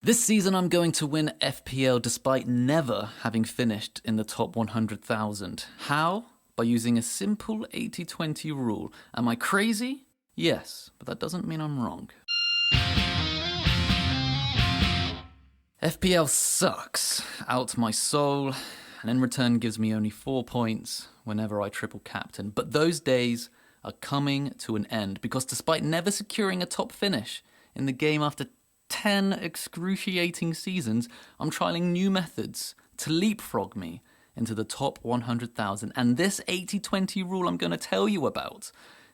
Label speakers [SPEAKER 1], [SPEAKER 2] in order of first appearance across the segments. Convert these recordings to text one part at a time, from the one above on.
[SPEAKER 1] This season I'm going to win FPL despite never having finished in the top 100,000. How? By using a simple 80-20 rule. Am I crazy? Yes, but that doesn't mean I'm wrong. FPL sucks out my soul, and in return gives me only 4 points whenever I triple captain. But those days are coming to an end, because despite never securing a top finish in the game after 10 excruciating seasons, I'm trialing new methods to leapfrog me into the top 100,000. And this 80-20 rule I'm going to tell you about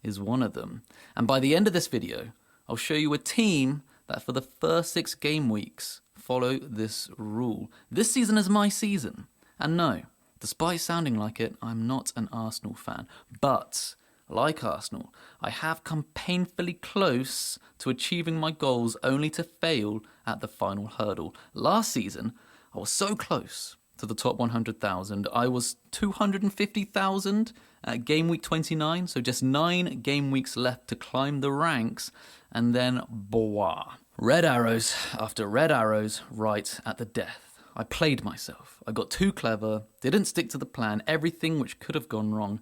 [SPEAKER 1] is one of them. And by the end of this video, I'll show you a team that for the first 6 game weeks follow this rule. This season is my season. And no, despite sounding like it, I'm not an Arsenal fan. But like Arsenal, I have come painfully close to achieving my goals only to fail at the final hurdle. Last season, I was so close to the top 100,000. I was 250,000 at game week 29, so just 9 game weeks left to climb the ranks, and then boah. Red arrows after red arrows right at the death. I played myself. I got too clever, didn't stick to the plan. Everything which could have gone wrong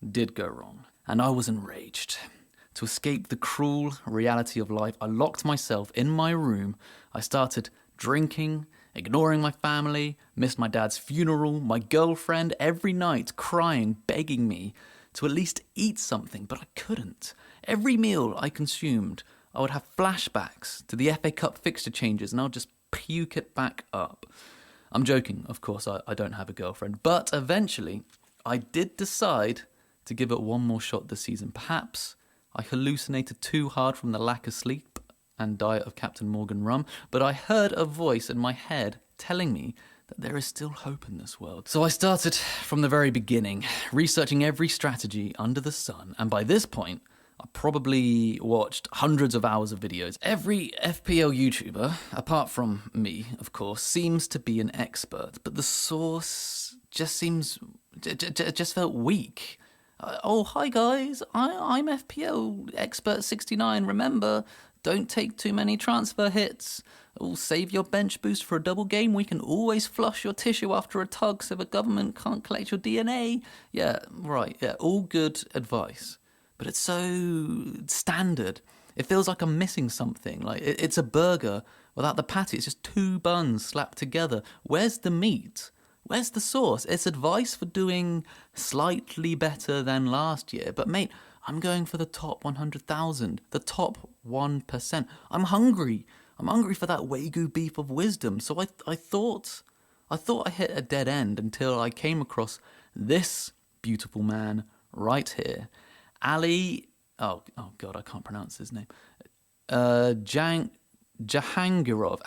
[SPEAKER 1] did go wrong. And I was enraged. To escape the cruel reality of life, I locked myself in my room. I started drinking, ignoring my family, missed my dad's funeral, my girlfriend every night crying, begging me to at least eat something, but I couldn't. Every meal I consumed, I would have flashbacks to the FA Cup fixture changes, and I'll just puke it back up. I'm joking, of course, I don't have a girlfriend, but eventually I did decide to give it one more shot this season. Perhaps I hallucinated too hard from the lack of sleep and diet of Captain Morgan rum, but I heard a voice in my head telling me that there is still hope in this world. So I started from the very beginning, researching every strategy under the sun, and by this point, I probably watched hundreds of hours of videos. Every FPL YouTuber, apart from me, of course, seems to be an expert, but the source just felt weak. Oh, hi guys, I'm FPL Expert 69. Remember, don't take too many transfer hits. Oh, save your bench boost for a double game week and always flush your tissue after a tug so the government can't collect your DNA. Yeah, right, yeah, all good advice. But it's so standard. It feels like I'm missing something. Like it's a burger without the patty. It's just 2 buns slapped together. Where's the meat? Where's the sauce? It's advice for doing slightly better than last year. But mate, I'm going for the top 100,000, the top 1%. I'm hungry. I'm hungry for that Wagyu beef of wisdom. So I thought I hit a dead end until I came across this beautiful man right here. Ali, oh God, I can't pronounce his name. Jahangirov,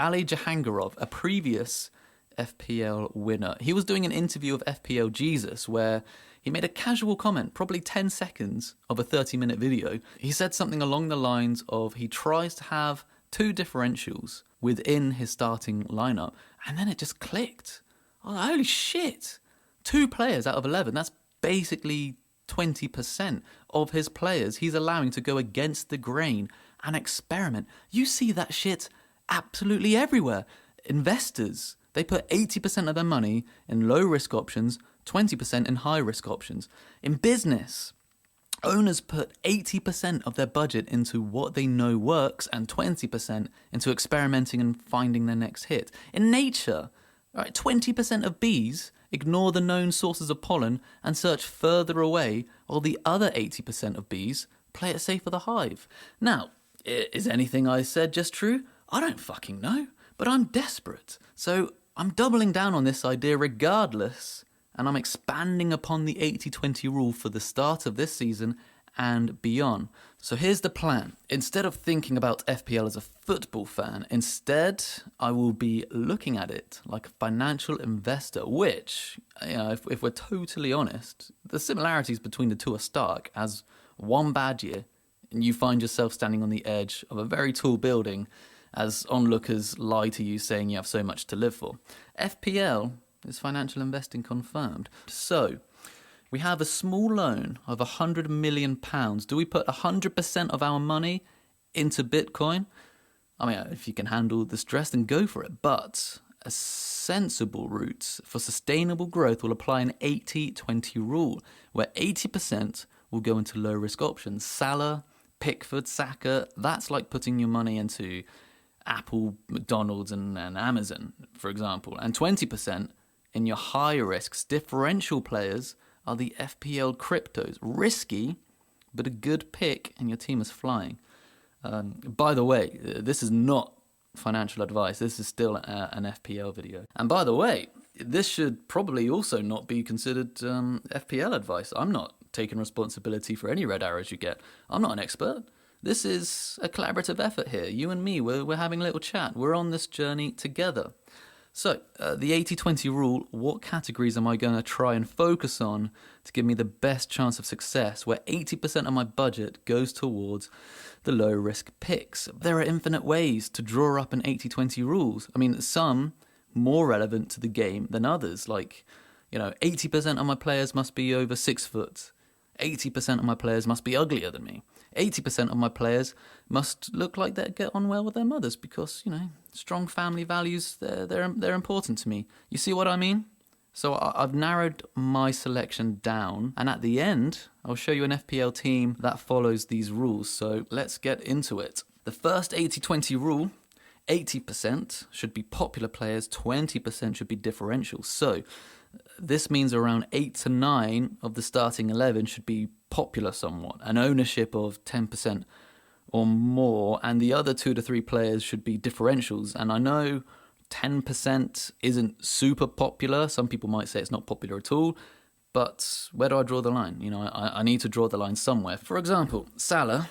[SPEAKER 1] Ali Jahangirov, a previous FPL winner. He was doing an interview of FPL Jesus where he made a casual comment, probably 10 seconds of a 30-minute video. He said something along the lines of he tries to have 2 differentials within his starting lineup, and then it just clicked. Oh, holy shit. 2 players out of 11. That's basically 20% of his players he's allowing to go against the grain and experiment. You see that shit absolutely everywhere. Investors, they put 80% of their money in low-risk options, 20% in high-risk options. In business, owners put 80% of their budget into what they know works and 20% into experimenting and finding their next hit. In nature, right, 20% of bees ignore the known sources of pollen and search further away, while the other 80% of bees play it safe for the hive. Now, is anything I said just true? I don't fucking know, but I'm desperate. So I'm doubling down on this idea regardless, and I'm expanding upon the 80-20 rule for the start of this season and beyond. So here's the plan. Instead of thinking about FPL as a football fan, instead I will be looking at it like a financial investor, which, if we're totally honest, the similarities between the two are stark, as one bad year and you find yourself standing on the edge of a very tall building as onlookers lie to you saying you have so much to live for. FPL is financial investing confirmed. So we have a small loan of £100 million. Do we put 100% of our money into Bitcoin? I mean, if you can handle the stress, then go for it. But a sensible route for sustainable growth will apply an 80-20 rule, where 80% will go into low-risk options. Salah, Pickford, Saka, that's like putting your money into Apple, McDonald's, and Amazon, for example. And 20% in your high risks. Differential players are the FPL cryptos. Risky, but a good pick, and your team is flying. By the way, this is not financial advice. This is still an FPL video. And by the way, this should probably also not be considered FPL advice. I'm not taking responsibility for any red arrows you get. I'm not an expert. This is a collaborative effort here. You and me, we're having a little chat. We're on this journey together. So, the 80-20 rule, what categories am I going to try and focus on to give me the best chance of success, where 80% of my budget goes towards the low-risk picks? There are infinite ways to draw up an 80-20 rules. I mean, some more relevant to the game than others, like, 80% of my players must be over 6 foot. 80% of my players must be uglier than me. 80% of my players must look like they get on well with their mothers because, strong family values, they're important to me. You see what I mean? So I've narrowed my selection down, and at the end, I'll show you an FPL team that follows these rules. So let's get into it. The first 80-20 rule, 80% should be popular players, 20% should be differential. So this means around 8 to 9 of the starting 11 should be popular somewhat, an ownership of 10% or more, and the other 2 to 3 players should be differentials. And I know 10% isn't super popular. Some people might say it's not popular at all, but where do I draw the line? I need to draw the line somewhere. For example, Salah,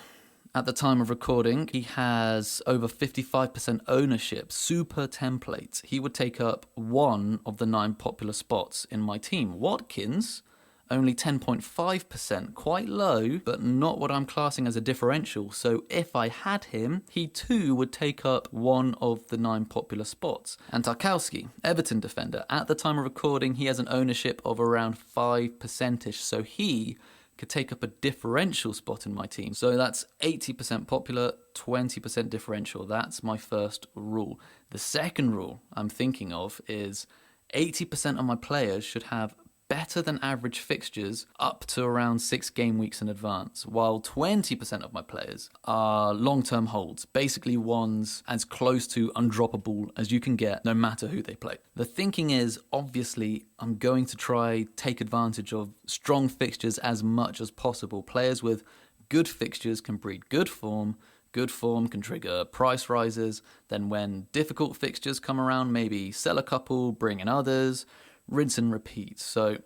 [SPEAKER 1] at the time of recording, he has over 55% ownership, super templates. He would take up 1 of the 9 popular spots in my team. Watkins, only 10.5%, quite low, but not what I'm classing as a differential. So if I had him, he too would take up 1 of the 9 popular spots. And Tarkowski, Everton defender, at the time of recording, he has an ownership of around 5%-ish, so he could take up a differential spot in my team. So that's 80% popular, 20% differential. That's my first rule. The second rule I'm thinking of is 80% of my players should have better than average fixtures up to around 6 game weeks in advance, while 20% of my players are long-term holds, basically ones as close to undroppable as you can get no matter who they play. The thinking is, obviously, I'm going to try take advantage of strong fixtures as much as possible. Players with good fixtures can breed good form can trigger price rises, then when difficult fixtures come around, maybe sell a couple, bring in others, rinse and repeat. So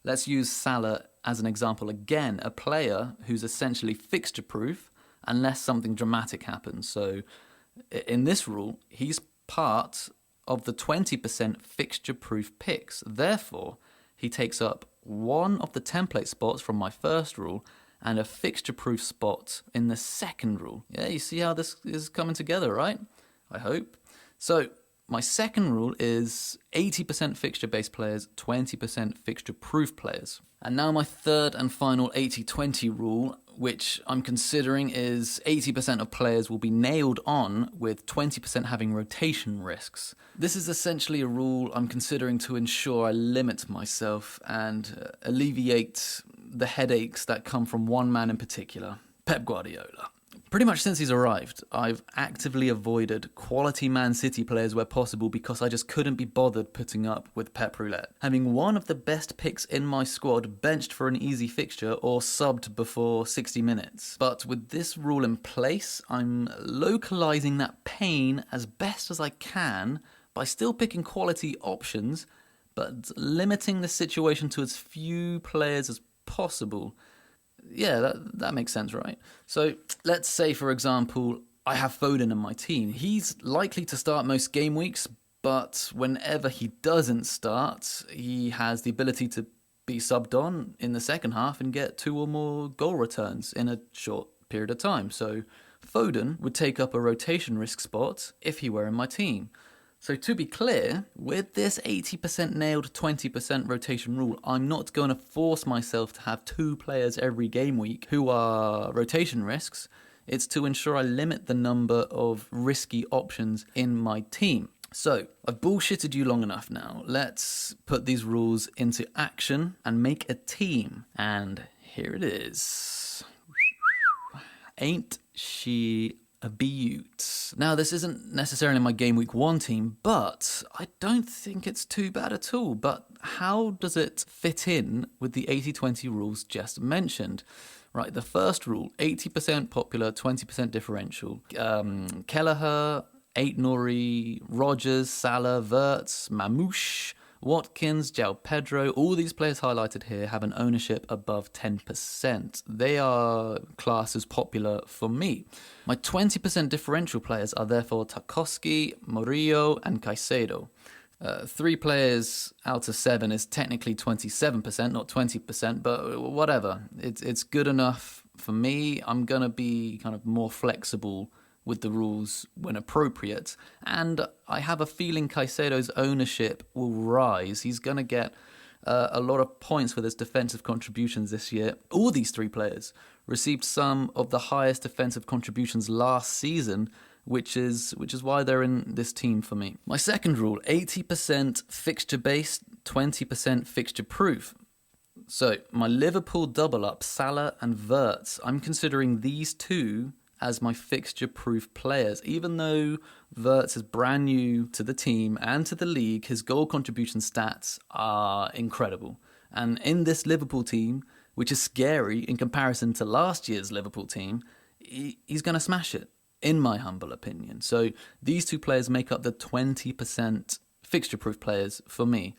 [SPEAKER 1] let's use Salah as an example again, a player who's essentially fixture-proof unless something dramatic happens. So in this rule, he's part of the 20% fixture-proof picks. Therefore, he takes up 1 of the template spots from my first rule and a fixture-proof spot in the second rule. Yeah, you see how this is coming together, right? I hope. So my second rule is 80% fixture-based players, 20% fixture-proof players. And now my third and final 80-20 rule, which I'm considering, is 80% of players will be nailed on, with 20% having rotation risks. This is essentially a rule I'm considering to ensure I limit myself and alleviate the headaches that come from one man in particular, Pep Guardiola. Pretty much since he's arrived, I've actively avoided quality Man City players where possible because I just couldn't be bothered putting up with Pep Roulette. Having one of the best picks in my squad benched for an easy fixture or subbed before 60 minutes. But with this rule in place, I'm localizing that pain as best as I can by still picking quality options, but limiting the situation to as few players as possible. Yeah, that makes sense, right? So let's say, for example, I have Foden in my team. He's likely to start most game weeks, but whenever he doesn't start, he has the ability to be subbed on in the second half and get 2 or more goal returns in a short period of time. So Foden would take up a rotation risk spot if he were in my team. So to be clear, with this 80% nailed 20% rotation rule, I'm not going to force myself to have 2 players every game week who are rotation risks, It's to ensure I limit the number of risky options in my team. So, I've bullshitted you long enough now. Let's put these rules into action and make a team. And here it is. Ain't she a beaut? Now, this isn't necessarily my Game Week 1 team, but I don't think it's too bad at all. But how does it fit in with the 80-20 rules just mentioned? Right, the first rule, 80% popular, 20% differential. Kelleher, Aït-Nouri, Rogers, Salah, Wirtz, Mamouche, Watkins, João Pedro, all these players highlighted here have an ownership above 10%. They are classed as popular for me. My 20% differential players are therefore Tarkowski, Murillo, and Caicedo. 3 players out of 7 is technically 27%, not 20%, but whatever. It's good enough for me. I'm going to be kind of more flexible with the rules when appropriate. And I have a feeling Caicedo's ownership will rise. He's going to get a lot of points with his defensive contributions this year. All these 3 players received some of the highest defensive contributions last season, which is why they're in this team for me. My second rule, 80% fixture-based, 20% fixture-proof. So my Liverpool double-up, Salah and Wirtz, I'm considering these 2 as my fixture-proof players. Even though Wirtz is brand new to the team and to the league, his goal contribution stats are incredible. And in this Liverpool team, which is scary in comparison to last year's Liverpool team, he's going to smash it, in my humble opinion. So these 2 players make up the 20% fixture-proof players for me.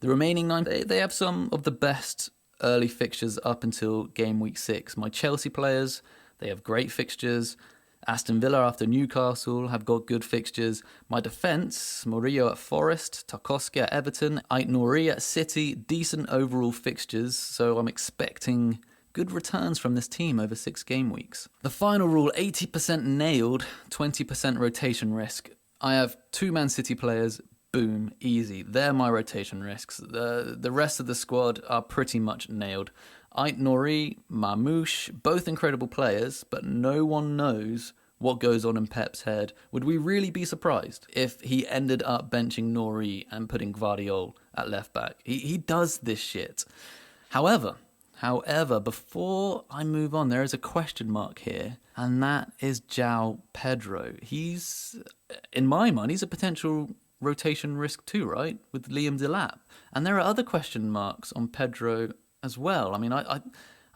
[SPEAKER 1] The remaining 9, they have some of the best early fixtures up until game week 6. My Chelsea players, they have great fixtures. Aston Villa after Newcastle have got good fixtures. My defence, Murillo at Forest, Tarkowski at Everton, Aït-Nouri at City, decent overall fixtures, so I'm expecting good returns from this team over 6 game weeks. The final rule, 80% nailed, 20% rotation risk. I have 2 Man City players, boom, easy. They're my rotation risks. The rest of the squad are pretty much nailed. Aït-Nouri, Mamouche, both incredible players, but no one knows what goes on in Pep's head. Would we really be surprised if he ended up benching Nouri and putting Gvardiol at left back? He does this shit. However, before I move on, there is a question mark here, and that is João Pedro. He's, in my mind, he's a potential rotation risk too, right? With Liam Delap. And there are other question marks on Pedro as well. I mean, I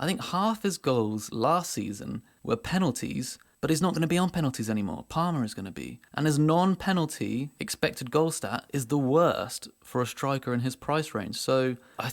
[SPEAKER 1] think half his goals last season were penalties, but he's not going to be on penalties anymore. Palmer is going to be. And his non-penalty expected goal stat is the worst for a striker in his price range. So I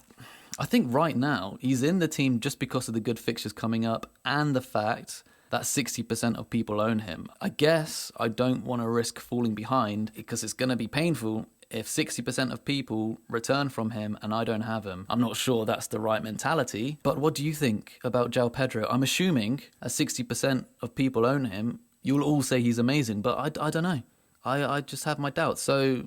[SPEAKER 1] think right now he's in the team just because of the good fixtures coming up and the fact that 60% of people own him. I guess I don't want to risk falling behind because it's going to be painful if 60% of people return from him and I don't have him. I'm not sure that's the right mentality, but what do you think about João Pedro? I'm assuming as 60% of people own him, you'll all say he's amazing, but I don't know. I just have my doubts. So,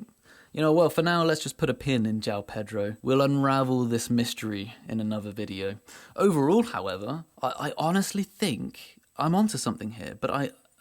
[SPEAKER 1] well, for now, let's just put a pin in João Pedro. We'll unravel this mystery in another video. Overall, however, I honestly think I'm onto something here, but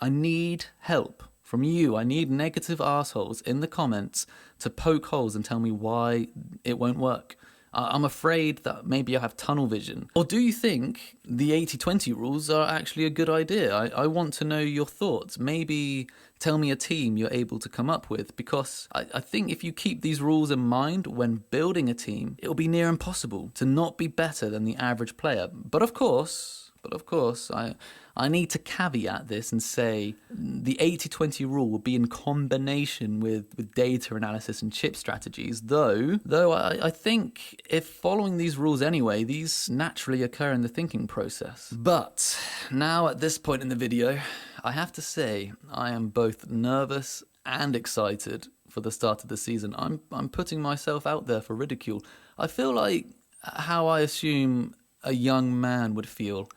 [SPEAKER 1] I need help from you. I need negative assholes in the comments to poke holes and tell me why it won't work. I'm afraid that maybe I have tunnel vision. Or do you think the 80-20 rules are actually a good idea? I want to know your thoughts. Maybe tell me a team you're able to come up with, because I think if you keep these rules in mind when building a team, it'll be near impossible to not be better than the average player. But of course, I need to caveat this and say the 80-20 rule will be in combination with data analysis and chip strategies, though I think if following these rules anyway, these naturally occur in the thinking process. But now at this point in the video, I have to say I am both nervous and excited for the start of the season. I'm putting myself out there for ridicule. I feel like how I assume a young man would feel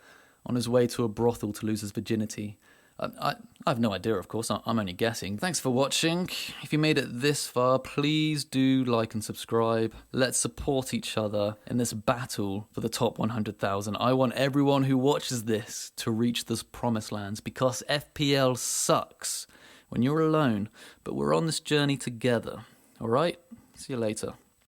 [SPEAKER 1] on his way to a brothel to lose his virginity. I have no idea, of course. I'm only guessing. Thanks for watching. If you made it this far, please do like and subscribe. Let's support each other in this battle for the top 100,000. I want everyone who watches this to reach this promised lands because FPL sucks when you're alone, but we're on this journey together. All right? See you later.